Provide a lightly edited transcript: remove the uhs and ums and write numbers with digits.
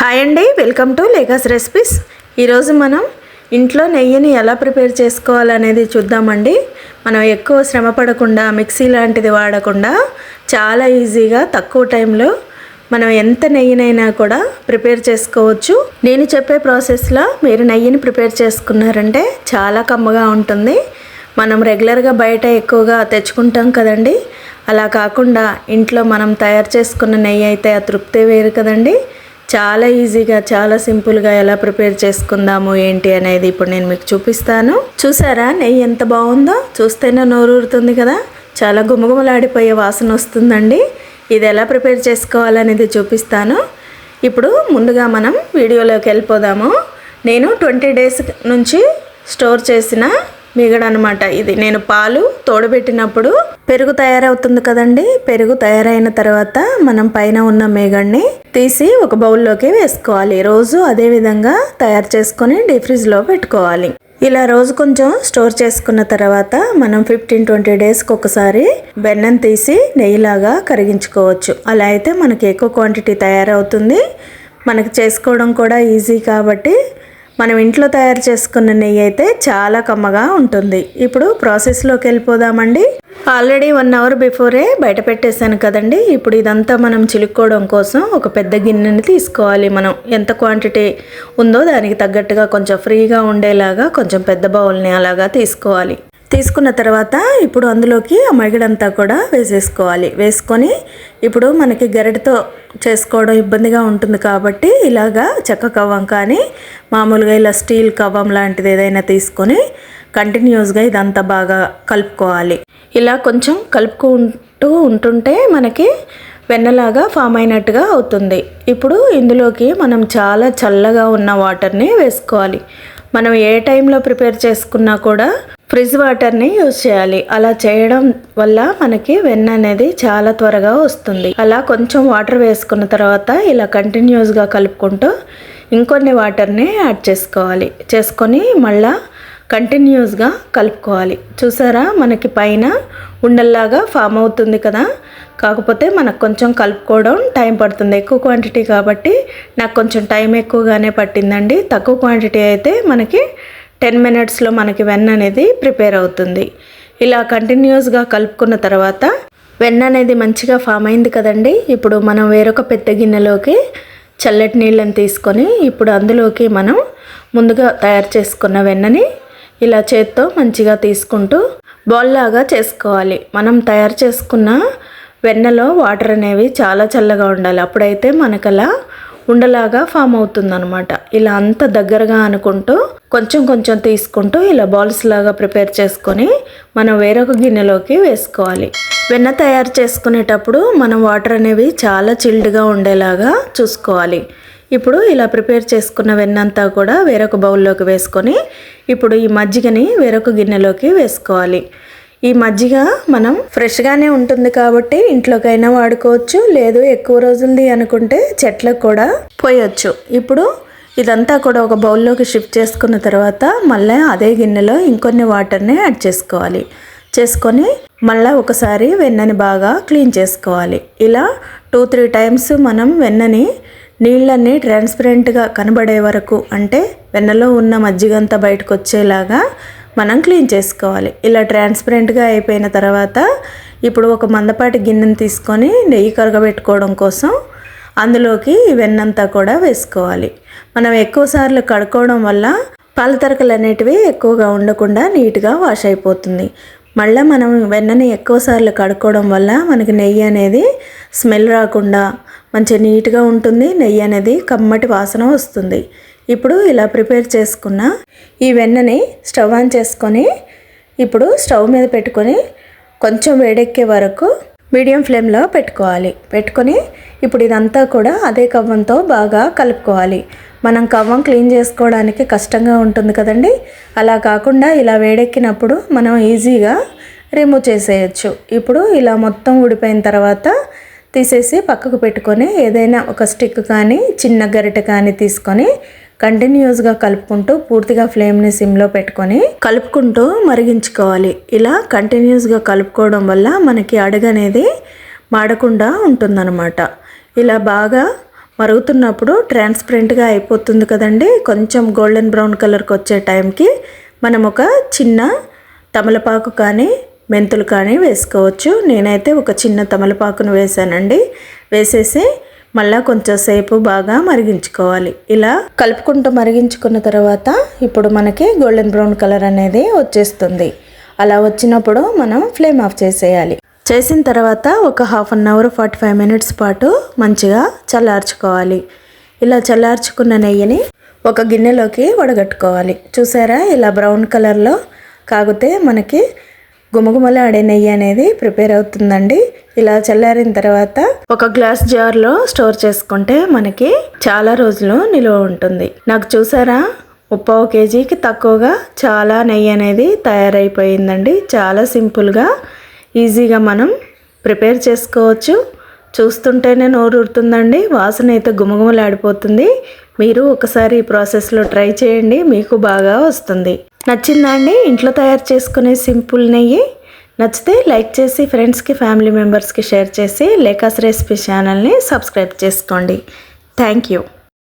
Hi అండి, welcome to లేఖాస్ recipes. ఈరోజు మనం ఇంట్లో నెయ్యిని ఎలా ప్రిపేర్ చేసుకోవాలనేది చూద్దామండి. మనం ఎక్కువ శ్రమ పడకుండా, మిక్సీ లాంటిది వాడకుండా చాలా ఈజీగా తక్కువ టైంలో మనం ఎంత నెయ్యినైనా కూడా ప్రిపేర్ చేసుకోవచ్చు. నేను చెప్పే ప్రాసెస్లో మీరు నెయ్యిని ప్రిపేర్ చేసుకున్నారంటే చాలా కమ్మగా ఉంటుంది. మనం రెగ్యులర్గా బయట ఎక్కువగా తెచ్చుకుంటాం కదండి, అలా కాకుండా ఇంట్లో మనం తయారు చేసుకున్న నెయ్యి అయితే ఆ తృప్తి వేరు కదండి. చాలా ఈజీగా, చాలా సింపుల్గా ఎలా ప్రిపేర్ చేసుకుందాము ఏంటి అనేది ఇప్పుడు నేను మీకు చూపిస్తాను. చూసారా నెయ్యి ఎంత బాగుందో? చూస్తేనే నోరూరుతుంది కదా, చాలా గుమగుమలాడిపోయే వాసన వస్తుందండి. ఇది ఎలా ప్రిపేర్ చేసుకోవాలనేది చూపిస్తాను. ఇప్పుడు ముందుగా మనం వీడియోలోకి వెళ్ళిపోదాము. నేను 20 days నుంచి స్టోర్ చేసిన మీగడ అనమాట ఇది. నేను పాలు తోడబెట్టినప్పుడు పెరుగు తయారవుతుంది కదండి, పెరుగు తయారైన తర్వాత మనం పైన ఉన్న మీగడని తీసి ఒక బౌల్లోకి వేసుకోవాలి. రోజు అదే విధంగా తయారు చేసుకొని డీప్ ఫ్రిడ్జ్లో పెట్టుకోవాలి. ఇలా రోజు కొంచెం స్టోర్ చేసుకున్న తర్వాత మనం 15-20 daysకి ఒకసారి వెన్నను తీసి నెయ్యిలాగా కరిగించుకోవచ్చు. అలా అయితే మనకి ఎక్కువ క్వాంటిటీ తయారవుతుంది, మనకి చేసుకోవడం కూడా ఈజీ. కాబట్టి మనం ఇంట్లో తయారు చేసుకున్న నెయ్యి అయితే చాలా కమ్మగా ఉంటుంది. ఇప్పుడు ప్రాసెస్లోకి వెళ్ళిపోదామండి. ఆల్రెడీ 1 hour బిఫోరే బయట పెట్టేశాను కదండి. ఇప్పుడు ఇదంతా మనం చిలుక్కోవడం కోసం ఒక పెద్ద గిన్నెని తీసుకోవాలి. మనం ఎంత క్వాంటిటీ ఉందో దానికి తగ్గట్టుగా కొంచెం ఫ్రీగా ఉండేలాగా కొంచెం పెద్ద బౌల్ని అలాగా తీసుకోవాలి. తీసుకున్న తర్వాత ఇప్పుడు అందులోకి ఆ మగిడంతా కూడా వేసేసుకోవాలి. వేసుకొని ఇప్పుడు మనకి గరిటతో చేసుకోవడం ఇబ్బందిగా ఉంటుంది కాబట్టి ఇలాగా చెక్క కవ్వం కానీ మామూలుగా ఇలా స్టీల్ కవ్వం లాంటిది ఏదైనా తీసుకొని కంటిన్యూస్గా ఇదంతా బాగా కలుపుకోవాలి. ఇలా కొంచెం కలుపుకుంటూ ఉంటుంటే మనకి వెన్నలాగా ఫామ్ అయినట్టుగా అవుతుంది. ఇప్పుడు ఇందులోకి మనం చాలా చల్లగా ఉన్న వాటర్ని వేసుకోవాలి. మనం ఏ టైంలో ప్రిపేర్ చేసుకున్నా కూడా ఫ్రిడ్జ్ వాటర్ని యూజ్ చేయాలి. అలా చేయడం వల్ల మనకి వెన్న అనేది చాలా త్వరగా వస్తుంది. అలా కొంచెం వాటర్ వేసుకున్న తర్వాత ఇలా కంటిన్యూస్గా కలుపుకుంటూ ఇంకొన్ని వాటర్ని యాడ్ చేసుకోవాలి. చేసుకొని మళ్ళా కంటిన్యూస్గా కలుపుకోవాలి. చూసారా మనకి పైన ఉండల్లాగా ఫామ్ అవుతుంది కదా. కాకపోతే మనకు కొంచెం కలుపుకోవడం టైం పడుతుంది. ఎక్కువ క్వాంటిటీ కాబట్టి నాకు కొంచెం టైం ఎక్కువగానే పట్టిందండి. తక్కువ క్వాంటిటీ అయితే మనకి 10 minutesలో మనకి వెన్న అనేది ప్రిపేర్ అవుతుంది. ఇలా కంటిన్యూస్గా కలుపుకున్న తర్వాత వెన్న అనేది మంచిగా ఫామ్ అయింది కదండి. ఇప్పుడు మనం వేరొక పెద్ద గిన్నెలోకి చల్లటి నీళ్ళని తీసుకొని ఇప్పుడు అందులోకి మనం ముందుగా తయారు చేసుకున్న వెన్నని ఇలా చేత్తో మంచిగా తీసుకుంటూ బాల్ లాగా చేసుకోవాలి. మనం తయారు చేసుకున్న వెన్నలో వాటర్ అనేవి చాలా చల్లగా ఉండాలి. అప్పుడైతే మనకు అలా ఉండలాగా ఫామ్ అవుతుందన్నమాట. ఇలా అంత దగ్గరగా అనుకుంటూ కొంచెం కొంచెం తీసుకుంటూ ఇలా బాల్స్ లాగా ప్రిపేర్ చేసుకొని మనం వేరొక గిన్నెలోకి వేసుకోవాలి. వెన్న తయారు చేసుకునేటప్పుడు మనం వాటర్ అనేవి చాలా చిల్డ్గా ఉండేలాగా చూసుకోవాలి. ఇప్పుడు ఇలా ప్రిపేర్ చేసుకున్న వెన్నంతా కూడా వేరొక బౌల్లోకి వేసుకొని ఇప్పుడు ఈ మజ్జిగని వేరొక గిన్నెలోకి వేసుకోవాలి. ఈ మజ్జిగ మనం ఫ్రెష్గానే ఉంటుంది కాబట్టి ఇంట్లోకైనా వాడుకోవచ్చు, లేదు ఎక్కువ రోజులది అనుకుంటే చెట్లకు కూడా పోయొచ్చు. ఇప్పుడు ఇదంతా కూడా ఒక బౌల్లోకి షిఫ్ట్ చేసుకున్న తర్వాత మళ్ళీ అదే గిన్నెలో ఇంకొన్ని వాటర్ని యాడ్ చేసుకోవాలి. చేసుకొని మళ్ళీ ఒకసారి వెన్నని బాగా క్లీన్ చేసుకోవాలి. ఇలా 2-3 times మనం వెన్నని నీళ్ళన్నీ ట్రాన్స్పరెంట్గా కనబడే వరకు, అంటే వెన్నలో ఉన్న మజ్జిగంతా బయటకు వచ్చేలాగా మనం క్లీన్ చేసుకోవాలి. ఇలా ట్రాన్స్పరెంట్గా అయిపోయిన తర్వాత ఇప్పుడు ఒక మందపాటి గిన్నెని తీసుకొని నెయ్యి కరగబెట్టుకోవడం కోసం అందులోకి ఈ వెన్నంతా కూడా వేసుకోవాలి. మనం ఎక్కువసార్లు కడుక్కోవడం వల్ల పాలతరకలు అనేటివి ఎక్కువగా ఉండకుండా నీట్గా వాష్ అయిపోతుంది. మళ్ళీ మనం వెన్నని ఎక్కువసార్లు కడుక్కోవడం వల్ల మనకి నెయ్యి అనేది స్మెల్ రాకుండా మంచి నీట్గా ఉంటుంది. నెయ్యి అనేది కమ్మటి వాసన వస్తుంది. ఇప్పుడు ఇలా ప్రిపేర్ చేసుకున్న ఈ వెన్నని స్టవ్ ఆన్ చేసుకొని ఇప్పుడు స్టవ్ మీద పెట్టుకొని కొంచెం వేడెక్కే వరకు మీడియం ఫ్లేమ్లో పెట్టుకోవాలి. పెట్టుకొని ఇప్పుడు ఇదంతా కూడా అదే కవ్వంతో బాగా కలుపుకోవాలి. మనం కవ్వం క్లీన్ చేసుకోవడానికి కష్టంగా ఉంటుంది కదండి, అలా కాకుండా ఇలా వేడెక్కినప్పుడు మనం ఈజీగా రిమూవ్ చేసేయచ్చు. ఇప్పుడు ఇలా మొత్తం ఉడిపోయిన తర్వాత తీసేసి పక్కకు పెట్టుకొని ఏదైనా ఒక స్టిక్ కానీ చిన్న గరిటె కానీ తీసుకొని కంటిన్యూస్గా కలుపుకుంటూ పూర్తిగా ఫ్లేమ్ని సిమ్లో పెట్టుకొని కలుపుకుంటూ మరిగించుకోవాలి. ఇలా కంటిన్యూస్గా కలుపుకోవడం వల్ల మనకి అడుగు అనేది మాడకుండా ఉంటుందన్నమాట. ఇలా బాగా మరుగుతున్నప్పుడు ట్రాన్స్పరెంట్గా అయిపోతుంది కదండి. కొంచెం గోల్డెన్ బ్రౌన్ కలర్కి వచ్చే టైంకి మనం ఒక చిన్న తమలపాకు కానీ మెంతులు కానీ వేసుకోవచ్చు. నేనైతే ఒక చిన్న తమలపాకును వేసానండి. వేసేసి మళ్ళీ కొంచెం సేపు బాగా మరిగించుకోవాలి. ఇలా కలుపుకుంటూ మరిగించుకున్న తర్వాత ఇప్పుడు మనకి గోల్డెన్ బ్రౌన్ కలర్ అనేది వచ్చేస్తుంది. అలా వచ్చినప్పుడు మనం ఫ్లేమ్ ఆఫ్ చేసేయాలి. చేసిన తర్వాత ఒక 1/2 అవర్ 45 మినిట్స్ పాటు మంచిగా చల్లార్చుకోవాలి. ఇలా చల్లార్చుకున్న నెయ్యిని ఒక గిన్నెలోకి వడగట్టుకోవాలి. చూసారా, ఇలా బ్రౌన్ కలర్లో కాగితే మనకి గుమగుమలాడే నెయ్యి అనేది ప్రిపేర్ అవుతుందండి. ఇలా చల్లారిన తర్వాత ఒక గ్లాస్ జార్లో స్టోర్ చేసుకుంటే మనకి చాలా రోజులు నిలువ ఉంటుంది. నాకు చూసారా 3/4 కేజీకి తక్కువగా చాలా నెయ్యి అనేది తయారైపోయిందండి. చాలా సింపుల్గా ఈజీగా మనం ప్రిపేర్ చేసుకోవచ్చు. చూస్తుంటేనే నోరు ఊరుతుందండి. వాసన అయితే గుమగుమలాడిపోతుంది. మీరు ఒకసారి ఈ ప్రాసెస్లో ట్రై చేయండి, మీకు బాగా వస్తుంది. నచ్చిందా అండి ఇంట్లో తయారు చేసుకునే సింపుల్ నెయ్యి? నచ్చితే లైక్ చేసి ఫ్రెండ్స్కి ఫ్యామిలీ మెంబర్స్కి షేర్ చేసి లేఖాస్ రెసిపీ ఛానల్ని సబ్స్క్రైబ్ చేసుకోండి. Thank you.